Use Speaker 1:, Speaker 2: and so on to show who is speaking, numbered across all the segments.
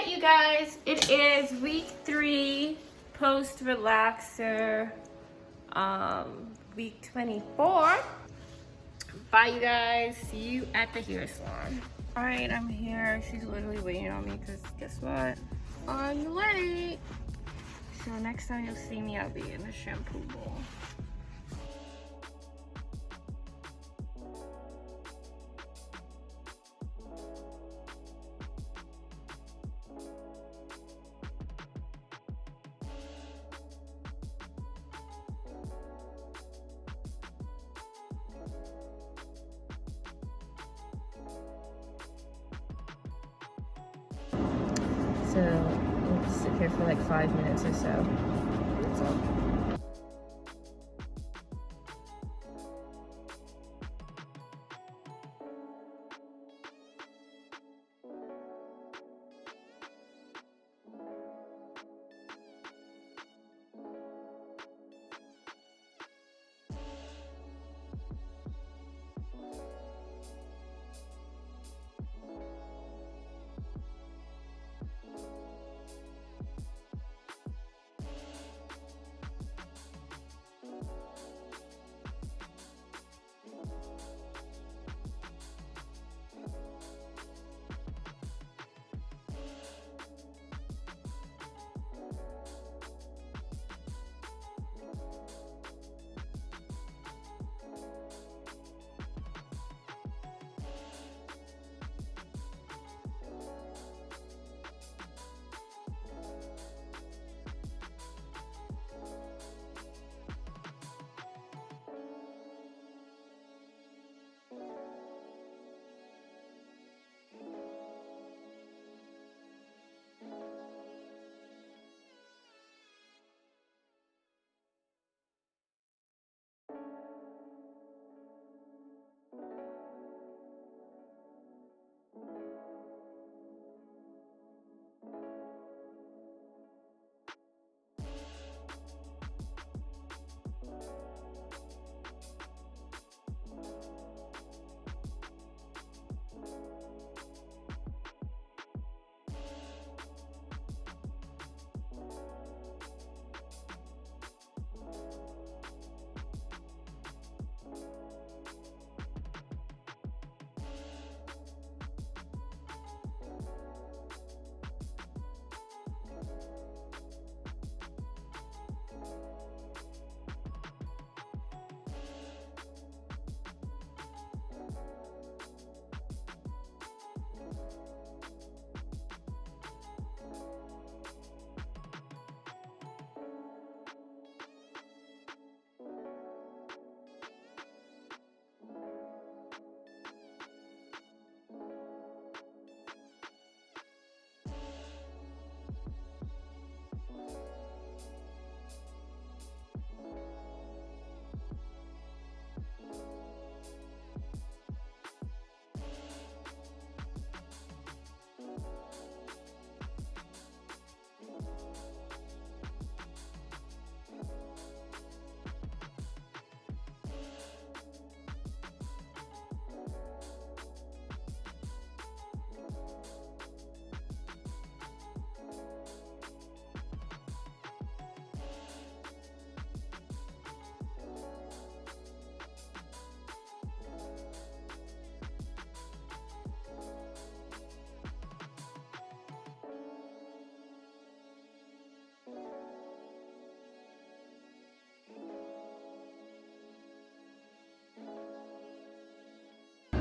Speaker 1: right, you guys, it is week 3 post relaxer, week 24. Bye, you guys. See you at the hair salon. All right, I'm here. She's literally waiting on me because guess what? I'm late. So next time you'll see me, I'll be in the shampoo bowl. So we'll just sit here for like 5 minutes or so. That's all.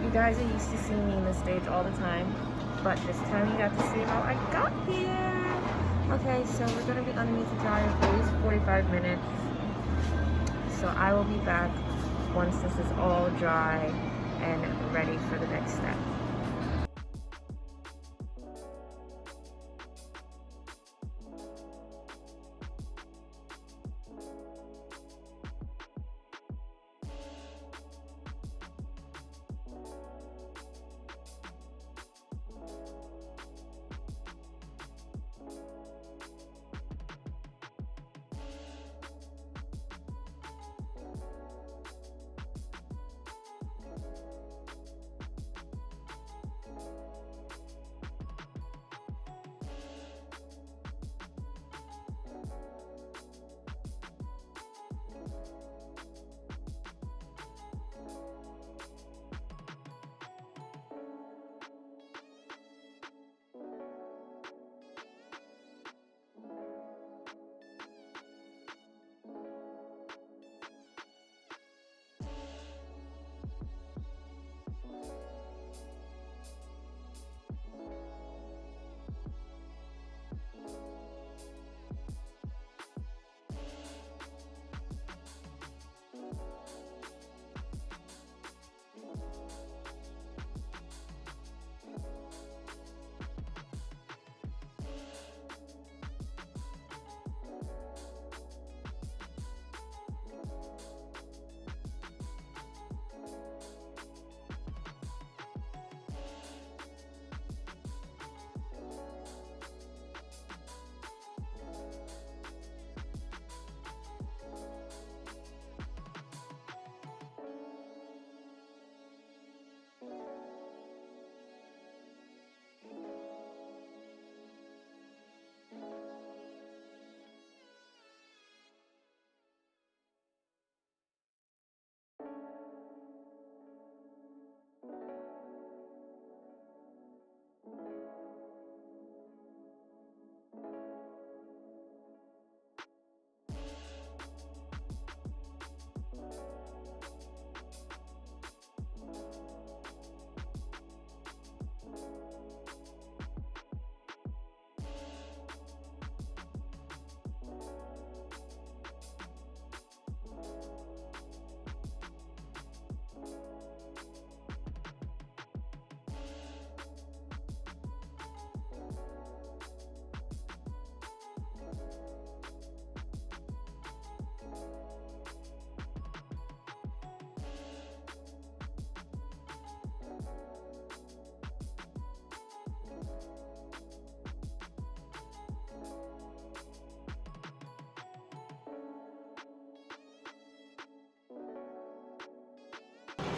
Speaker 1: You guys are used to seeing me in the stage all the time, but this time you got to see how I got here. Okay, so we're gonna be underneath the dryer for at least 45 minutes. So I will be back once this is all dry and ready for the next step.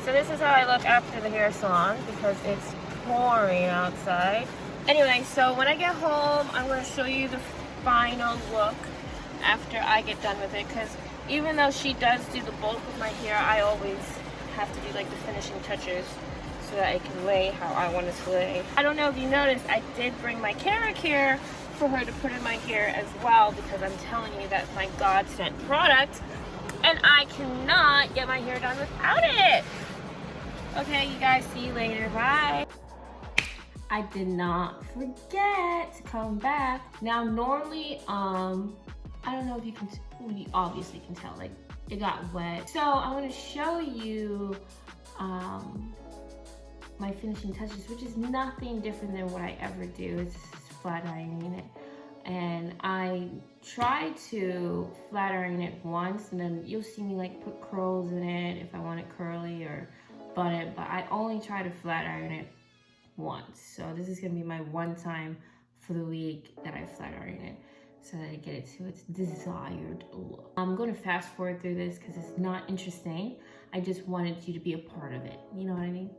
Speaker 1: So this is how I look after the hair salon because it's pouring outside. Anyway, so when I get home, I'm going to show you the final look after I get done with it, because even though she does do the bulk of my hair, I always have to do like the finishing touches so that it can lay how I want it to lay. I don't know if you noticed, I did bring my Kara Care for her to put in my hair as well, because I'm telling you that's my God-sent product and I cannot get my hair done without it. Okay, you guys, see you later. Bye. I did not forget to come back. Now, normally, I don't know if you can, well, you obviously can tell, like, it got wet. So I want to show you my finishing touches, which is nothing different than what I ever do. It's just flat ironing it. And I tried to flat iron it once, and then you'll see me like put curls in it if I want it curly or bun it, but I only try to flat iron it once. So this is gonna be my one time for the week that I flat iron it so that I get it to its desired look. I'm gonna fast forward through this because it's not interesting. I just wanted you to be a part of it. You know what I mean?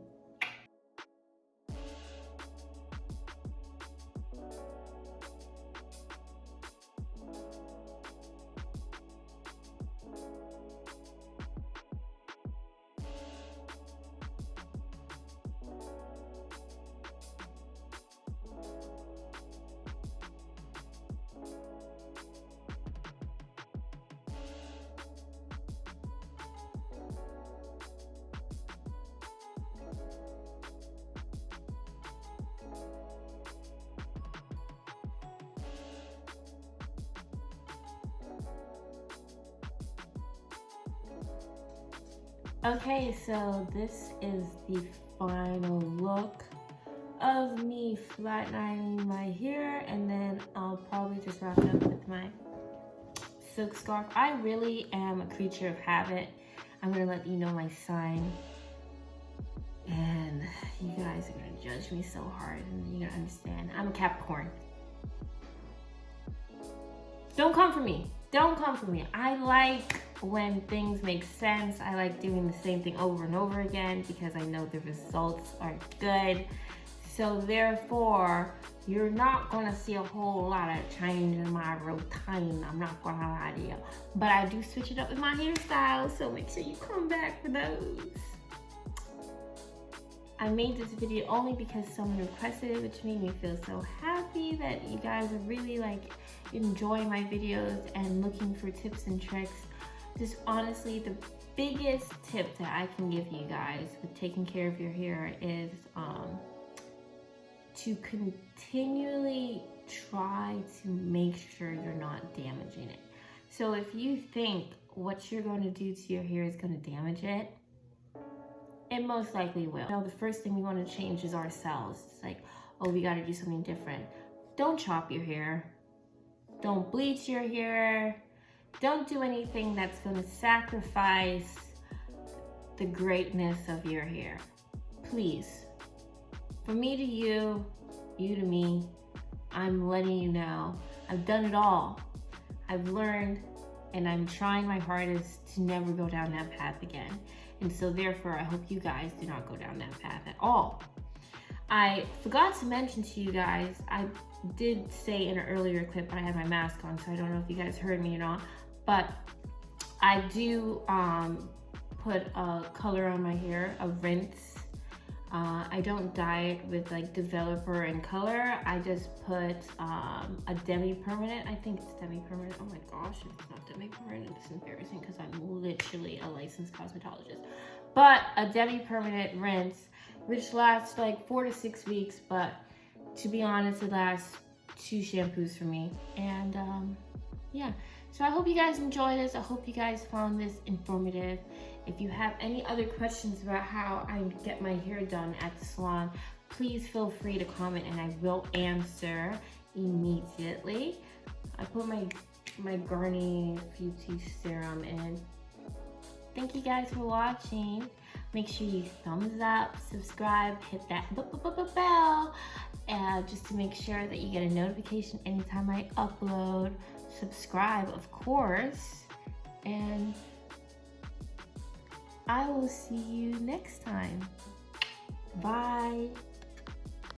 Speaker 1: Okay, so this is the final look of me flat ironing my hair, and then I'll probably just wrap it up with my silk scarf. I really am a creature of habit. I'm gonna let you know my sign, and you guys are gonna judge me so hard, and you're gonna understand. I'm a Capricorn. Don't come for me. Don't come for me. I like when things make sense. I like doing the same thing over and over again because I know the results are good. So therefore, you're not gonna see a whole lot of change in my routine. I'm not gonna lie to you. But I do switch it up with my hairstyle, so make sure you come back for those. I made this video only because someone requested it, which made me feel so happy that you guys are really like enjoying my videos and looking for tips and tricks. Just honestly, the biggest tip that I can give you guys with taking care of your hair is to continually try to make sure you're not damaging it. So if you think what you're going to do to your hair is going to damage it, it most likely will. Now, the first thing we want to change is ourselves. It's like, oh, we got to do something different. Don't chop your hair. Don't bleach your hair. Don't do anything that's going to sacrifice the greatness of your hair. Please. From me to you, you to me, I'm letting you know. I've done it all. I've learned, and I'm trying my hardest to never go down that path again. And so therefore, I hope you guys do not go down that path at all. I forgot to mention to you guys, I did say in an earlier clip, but I had my mask on, so I don't know if you guys heard me or not, but I do put a color on my hair, a rinse. I don't dye it with like developer and color. I just put a demi-permanent. I think it's demi-permanent. Oh my gosh, if it's not demi-permanent, it's embarrassing because I'm literally a licensed cosmetologist. But a demi-permanent rinse, which lasts like 4 to 6 weeks, but to be honest, it lasts 2 shampoos for me. And yeah, so I hope you guys enjoyed this. I hope you guys found this informative. If you have any other questions about how I get my hair done at the salon, please feel free to comment and I will answer immediately. I put my Garnier Beauty Serum in. Thank you guys for watching. Make sure you thumbs up, subscribe, hit that bell, just to make sure that you get a notification anytime I upload. Subscribe, of course, and I will see you next time. Bye.